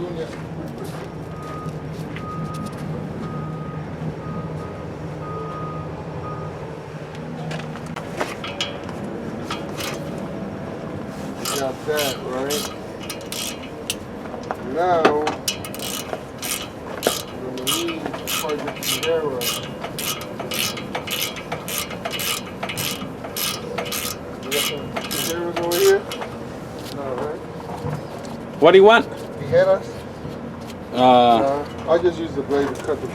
doing yet. Got that, right? Now, we're gonna need a part of the Sierra. You got some Sierras over here? No, right? What do you want? Tijeras? I'll just use the blade to cut the.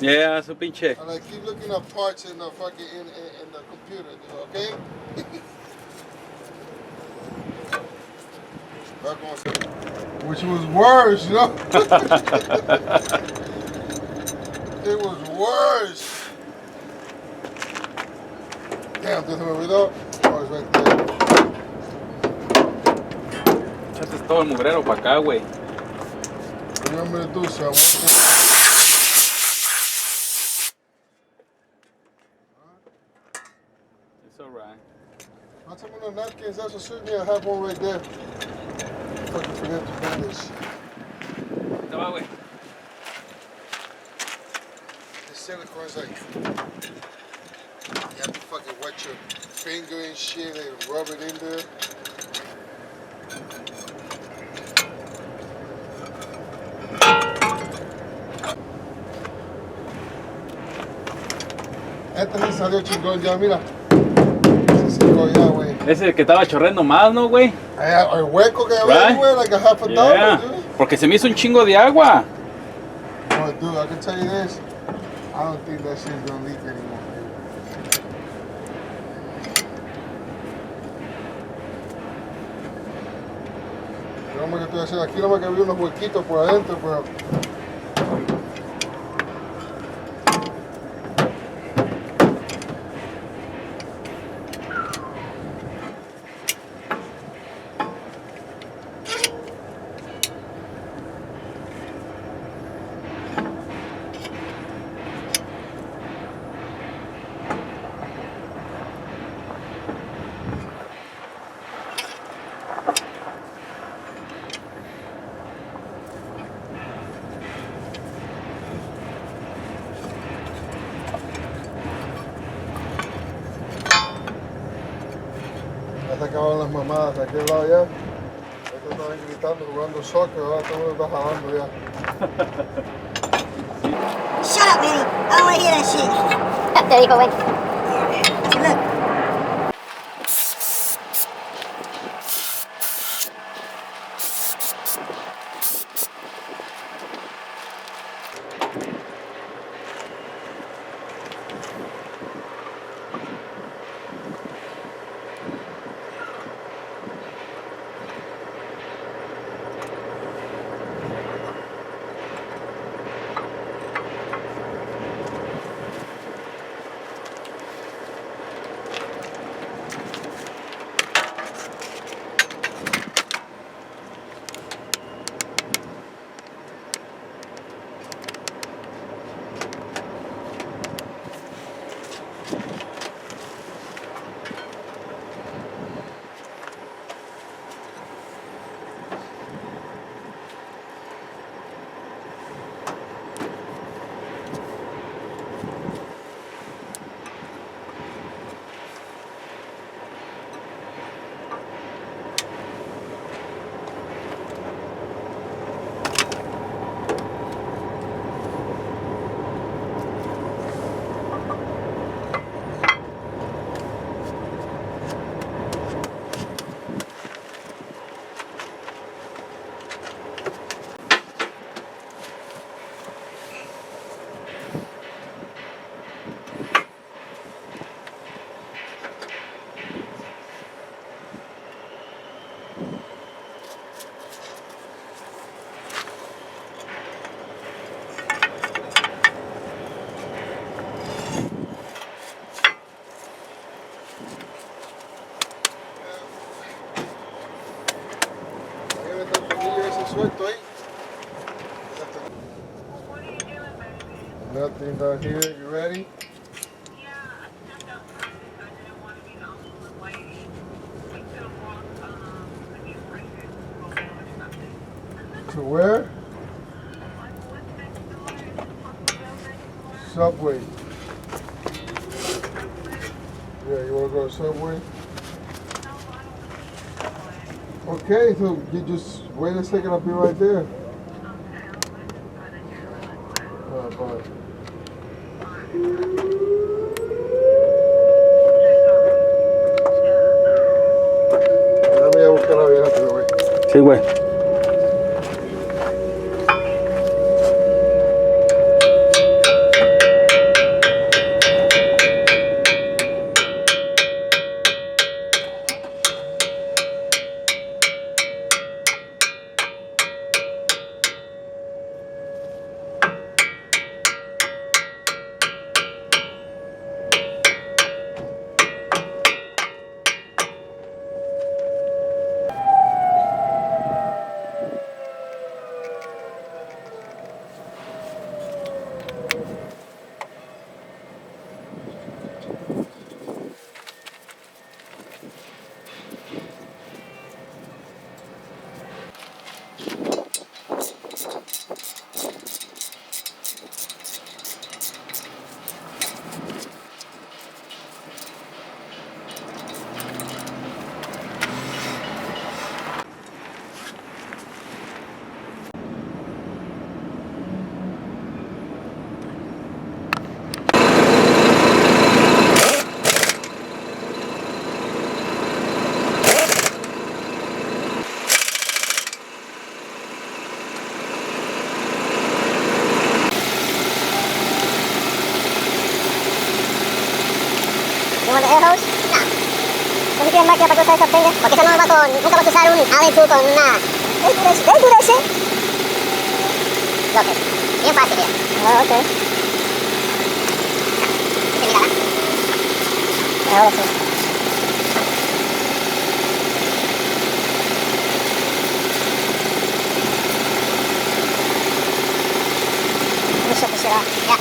Yeah, su pinche. And I keep looking up parts in the fucking in the computer, okay? Which was worse, you know? It was worse. Damn, ¿te se me olvidó? Oh, it's right there. Echaste todo el mugrero para acá, güey. What do you want me to do, son? It's alright. I'll take one of the napkins. That's what suits me. I have one right there. Fucking forget to bring this. Te va, güey. This silicone's like, you have to fucking wet your finger and shit and rub it in there. Este se salió chingón ya, mira. Se secó ya, güey. Ese el que estaba chorreando más, ¿no, güey? El hueco que había, güey, like a half a Yeah. dollar, dude. Porque se me hizo un chingo de agua. Oh, dude, I can tell you this. I don't think that shit's gonna leak anymore. Pero hombre, que estoy haciendo aquí, nomás que había unos huequitos por adentro, pero. se acabaron las mamadas de aquel lado ya. Estos estaban gritando, jugando soccer, ahora todo el mundo está jalando ya. Shut up, Manny. I don't want to hear that shit. Te dijo, güey. Look. Suelto ahí. Nothing down here. You ready? To where? Subway. Yeah, you want to go to Subway? Okay, so you just wait a second. I'll be right there. Bye. Déjame ir a buscar a la vieja, pero güey. Sí, güey. You want the air hose? No. ¿No se quieren máquina para que usar esa pendeja? Porque eso no va con... Nunca vas a usar un attitude con una... They'll do that shit. Ok. Bien fácil, bien. Ah, ok. ¿Sí se mira, no? Ahora sí. Let me shut this shit off. Yeah.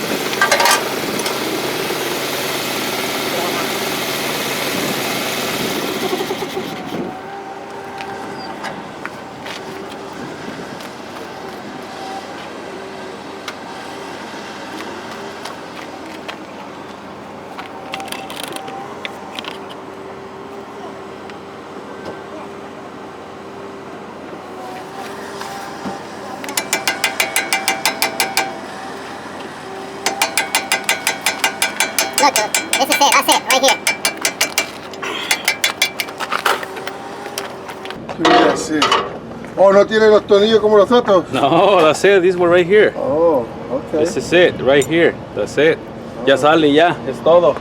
truck, dude. This is it. That's it. Right here. That's it. Oh, no tiene los tornillos como los otros. No, that's it. This one right here. Oh, okay. This is it, right here. That's it. Ya sale, ya. Es todo.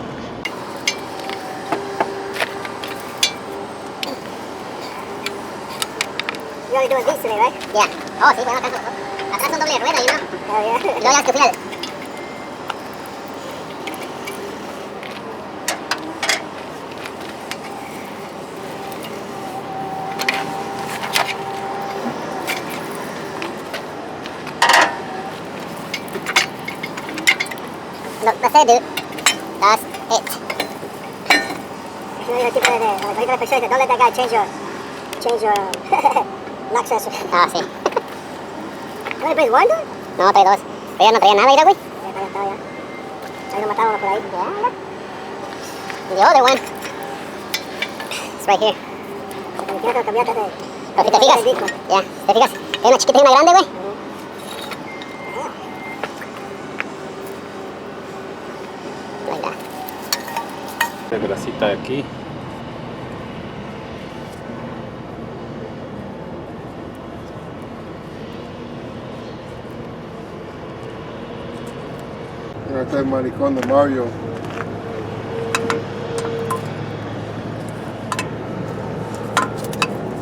You're only doing these today, right? Yeah. Oh, sí, bueno, atrás son doble rueda, you know? Oh, yeah. Luego ya hasta el final. Look, that's it, dude. That's it. Don't let that guy change your lock sensor. Ah, sí. ¿No le traes one, dude? No, trae dos. Pero ya no traía nada, mira, güey. Ya está, ya. Ahí lo mataron por ahí. Yeah. The other one. It's right here. Pero si te fijas, ya, te fijas. Hay una chiquita y una grande, güey. Like that. La grasita de aquí. Ahí está el maricón de Mario.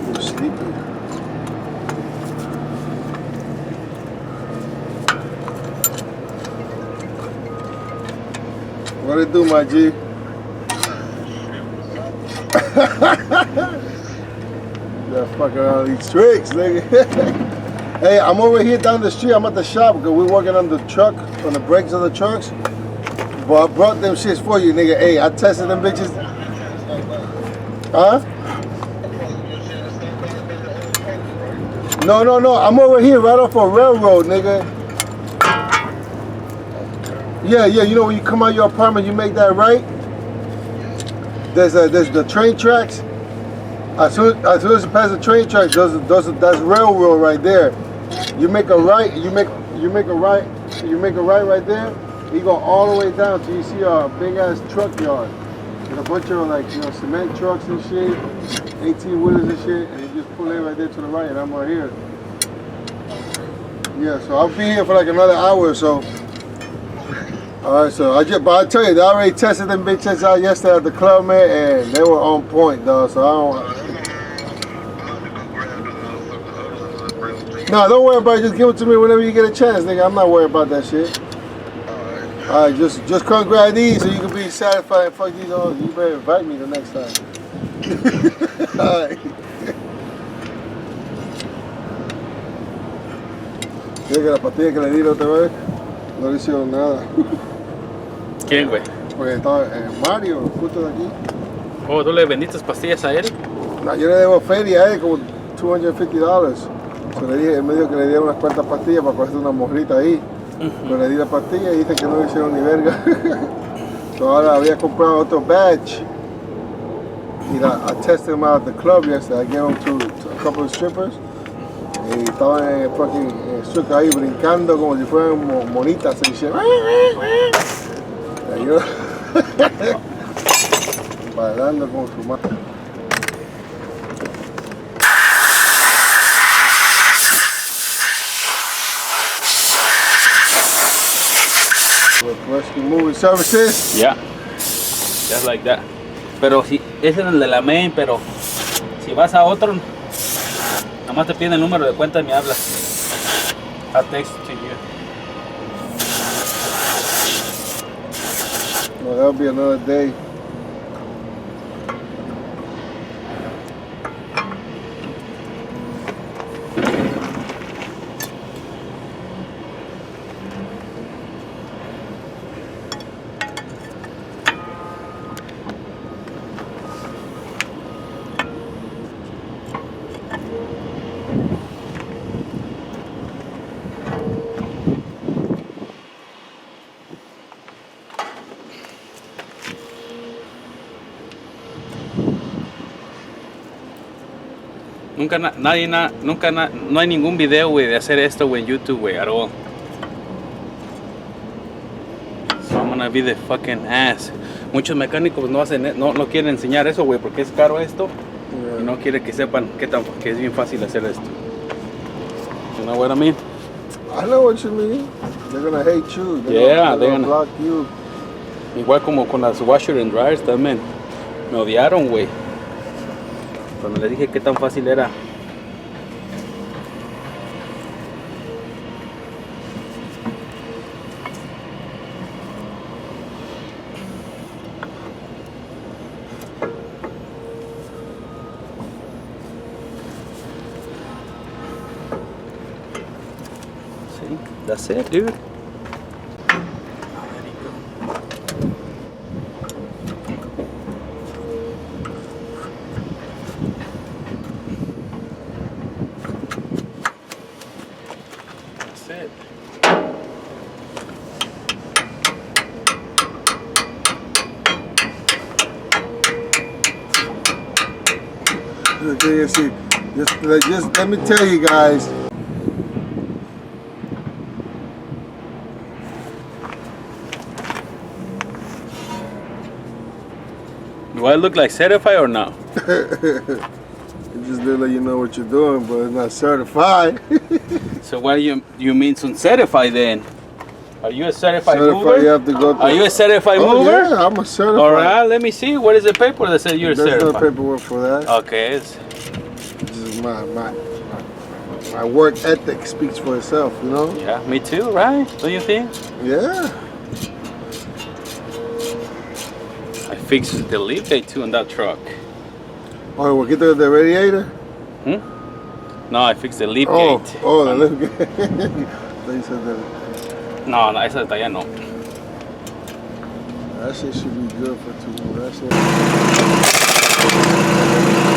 You're sleeping. What it do, my G? Yeah, fucking around these tricks, nigga. Hey, I'm over here down the street. I'm at the shop because we're working on the truck, on the brakes of the trucks. But I brought them shits for you, nigga. Hey, I tested them bitches. Huh? No. I'm over here right off a railroad, nigga. Yeah. You know when you come out of your apartment, you make that right. There's the train tracks. As soon as you pass the train tracks, that's railroad right there. You make a right. You make a right. You make a right there. You go all the way down till you see a big ass truck yard with a bunch of like cement trucks and shit, 18-wheelers and shit, and you just pull in right there to the right, and I'm right here. Yeah, so I'll be here for like another hour or so. All right, but I tell you, they already tested them bitches out yesterday at the club, man, and they were on point, dog. So I don't. No, don't worry about it. Just give it to me whenever you get a chance, nigga. I'm not worried about that shit. All right, just come grab these so you can be satisfied and fuck these all. You better invite me the next time. All right. Llega la pastilla que le di la otra vez. No le hicieron nada. ¿Quién, güey? Porque estaba Mario, justo de aquí. Oh, ¿tú le vendiste pastillas a él? No, yo le debo feria a él, como $250. So le dije, él me dijo que le diera unas cuantas pastillas para coger una morrita ahí. Pero le di la pastilla y dice que no le hicieron ni verga. So ahora había comprado otro batch. Y I tested them out at the club yesterday. I gave them to a couple of strippers. Y estaban en el fucking strip ahí brincando como si fueran monitas y shit. Y yo bailando como su madre. Rescue Moving Services. Yeah. Just like that. Pero si ese es el de la main, pero si vas a otro, nomás te piden el número de cuenta y me hablas. I'll text it to you. Well, that'll be another day. No hay ningún video, güey, de hacer esto, güey, en YouTube, güey, at all. So I'm gonna be the fucking ass. Muchos mecánicos no hacen, no quieren enseñar eso, güey, porque es caro esto. Yeah. Y no quiere que sepan que es bien fácil hacer esto. You know what I mean? I know what you mean. They're gonna hate you. Yeah, they're they're gonna block you. Igual como con las washer and dryers también. Me odiaron, güey. Cuando les dije qué tan fácil era. See, that's it, dude. That's it. Okay, see, just let me tell you guys. Do I look like certified or no? It just look like you know what you're doing, but it's not certified. So what do you mean certified then? Are you a certified Certified, mover? you have to go Are you a certified Oh mover? yeah, I'm a certified. All right, let me see. What is the paper that says you're There's no certified? paperwork for that. Okay, This is my work ethic speaks for itself, you know? yeah, me too, right? Don't you think? Yeah. I fixed the leaf gate too on that truck. Oh, we'll get the radiator? No, I fixed the leaf Oh, gate. oh, the little gate. They said that. No, esa todavía no. That shit should be good for 2 months. That shit.